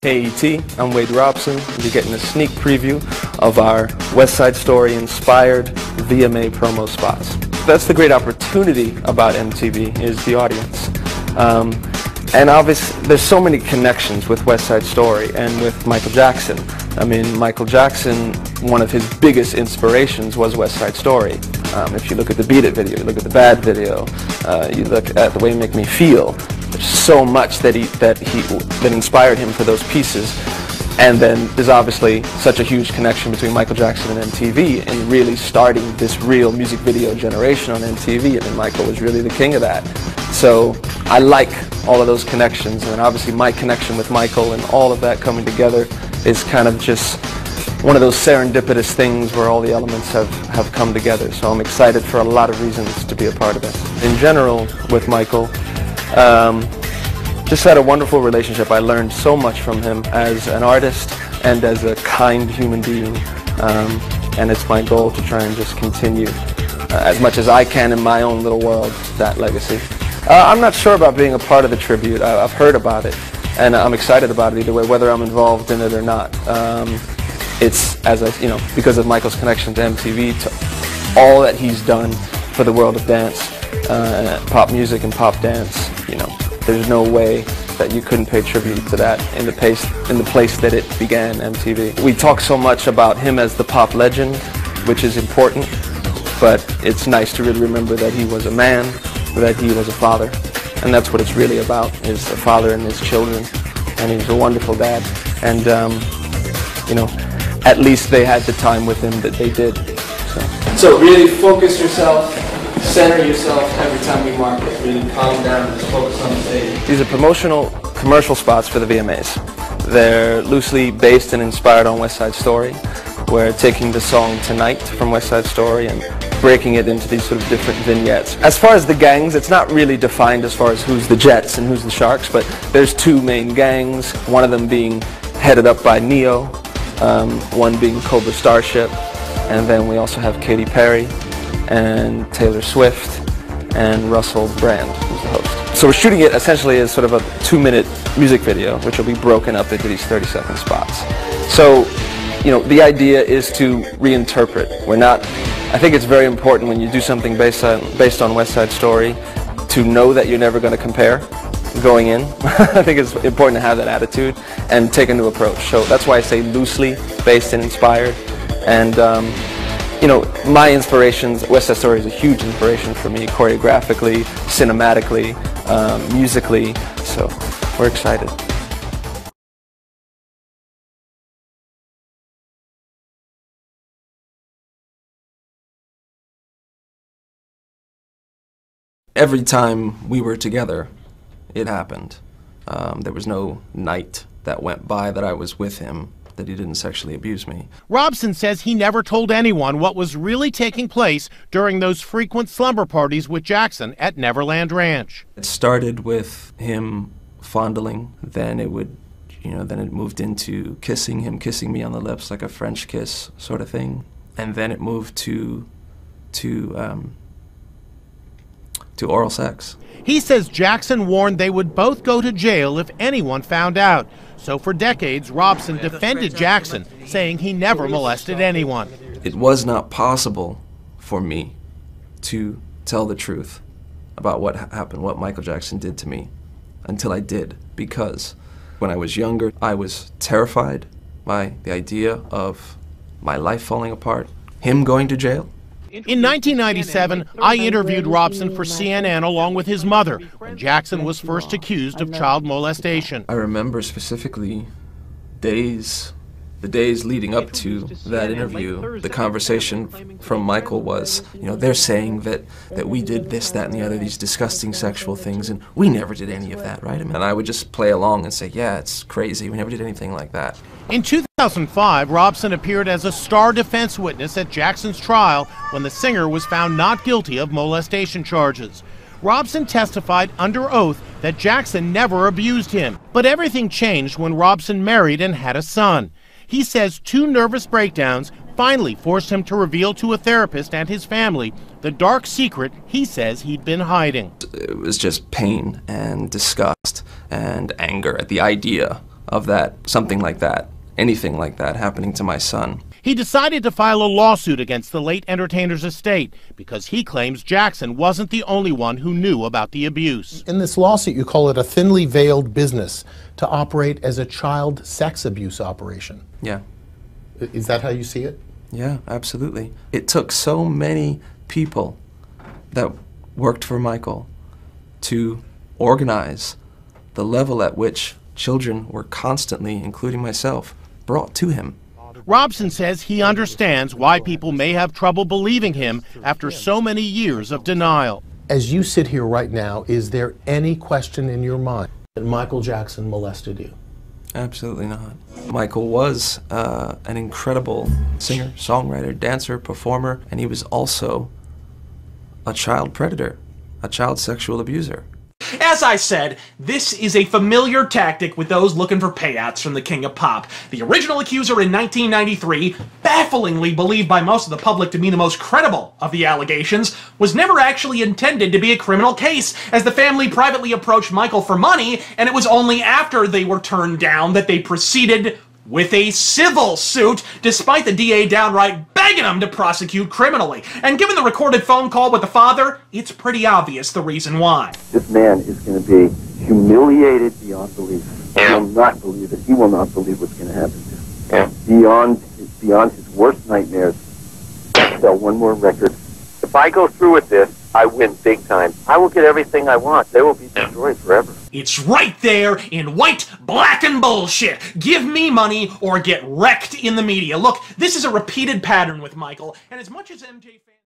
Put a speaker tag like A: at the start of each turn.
A: Hey ET, I'm Wade Robson. You're getting a sneak preview of our West Side Story inspired VMA promo spots. That's the great opportunity about MTV, is the audience. And obviously there's so many connections with West Side Story and with Michael Jackson. I mean, Michael Jackson, one of his biggest inspirations was West Side Story. If you look at the Beat It video, you look at the Bad video, you look at the way you make me feel, there's so much that inspired him for those pieces. And then there's obviously such a huge connection between Michael Jackson and MTV and really starting this real music video generation on MTV. I mean, Michael was really the king of that. So I like all of those connections, and obviously my connection with Michael and all of that coming together is kind of just one of those serendipitous things where all the elements have come together. So I'm excited for a lot of reasons to be a part of this. In general, with Michael, just had a wonderful relationship. I learned so much from him as an artist and as a kind human being. And it's my goal to try and just continue as much as I can in my own little world, that legacy. I'm not sure about being a part of the tribute. I've heard about it, and I'm excited about it either way, whether I'm involved in it or not. It's, because of Michael's connection to MTV, to all that he's done for the world of dance, pop music and pop dance. There's no way that you couldn't pay tribute to that in the place that it began, MTV. We talk so much about him as the pop legend, which is important, but it's nice to really remember that he was a man, that he was a father, and that's what it's really about, is a father and his children, and he's a wonderful dad, and at least they had the time with him that they did. So really focus yourself, center yourself every time you mark it. Really calm down and just focus on the stage. These are promotional commercial spots for the VMAs. They're loosely based and inspired on West Side Story. We're taking the song Tonight from West Side Story and breaking it into these sort of different vignettes. As far as the gangs, it's not really defined as far as who's the Jets and who's the Sharks, but there's two main gangs, one of them being headed up by Neo, one being Cobra Starship, and then we also have Katy Perry and Taylor Swift and Russell Brand, who's the host. So we're shooting it essentially as sort of a 2-minute music video, which will be broken up into these 30-second spots. So, the idea is to reinterpret. I think it's very important when you do something based on West Side Story to know that you're never going to compare going in. I think it's important to have that attitude and take a new approach. So that's why I say loosely based and inspired. And my inspirations, West Side Story is a huge inspiration for me, choreographically, cinematically, musically, so we're excited. Every time we were together, it happened. There was no night that went by that I was with him that he didn't sexually abuse me.
B: Robson says he never told anyone what was really taking place during those frequent slumber parties with Jackson at Neverland Ranch.
A: It started with him fondling, then it moved into him kissing me on the lips like a French kiss sort of thing, and then it moved to oral sex.
B: He says Jackson warned they would both go to jail if anyone found out. So for decades, Robson defended Jackson, saying he never molested anyone.
A: It was not possible for me to tell the truth about what happened, what Michael Jackson did to me, until I did, because when I was younger, I was terrified by the idea of my life falling apart, him going to jail.
B: In 1997, I interviewed Robson for CNN along with his mother when Jackson was first accused of child molestation.
A: I remember specifically the days leading up to that interview. The conversation from Michael was, they're saying that we did this, that, and the other, these disgusting sexual things, and we never did any of that, right? And I would just play along and say, yeah, it's crazy, we never did anything like that.
B: In 2005, Robson appeared as a star defense witness at Jackson's trial when the singer was found not guilty of molestation charges. Robson testified under oath that Jackson never abused him. But everything changed when Robson married and had a son. He says 2 nervous breakdowns finally forced him to reveal to a therapist and his family the dark secret he says he'd been hiding.
A: It was just pain and disgust and anger at the idea of that, something like that, anything like that happening to my son.
B: He decided to file a lawsuit against the late entertainer's estate because he claims Jackson wasn't the only one who knew about the abuse.
C: In this lawsuit, you call it a thinly veiled business to operate as a child sex abuse operation.
A: Yeah.
C: Is that how you see it?
A: Yeah, absolutely. It took so many people that worked for Michael to organize the level at which children were constantly, including myself, brought to him.
B: Robson says he understands why people may have trouble believing him after so many years of denial.
C: As you sit here right now, is there any question in your mind that Michael Jackson molested you?
A: Absolutely not. Michael was an incredible singer, songwriter, dancer, performer, and he was also a child predator, a child sexual abuser.
D: As I said, this is a familiar tactic with those looking for payouts from the King of Pop. The original accuser in 1993, bafflingly believed by most of the public to be the most credible of the allegations, was never actually intended to be a criminal case, as the family privately approached Michael for money, and it was only after they were turned down that they proceeded with a civil suit, despite the DA downright begging them to prosecute criminally. And given the recorded phone call with the father, it's pretty obvious the reason why.
E: This man is going to be humiliated beyond belief. He will not believe it. He will not believe what's going to happen to him. Beyond his worst nightmares. Sell one more record. If I go through with this, I win big time. I will get everything I want. They will be destroyed forever.
D: It's right there in white, black, and bullshit. Give me money or get wrecked in the media. Look, this is a repeated pattern with Michael, and as much as MJ fans...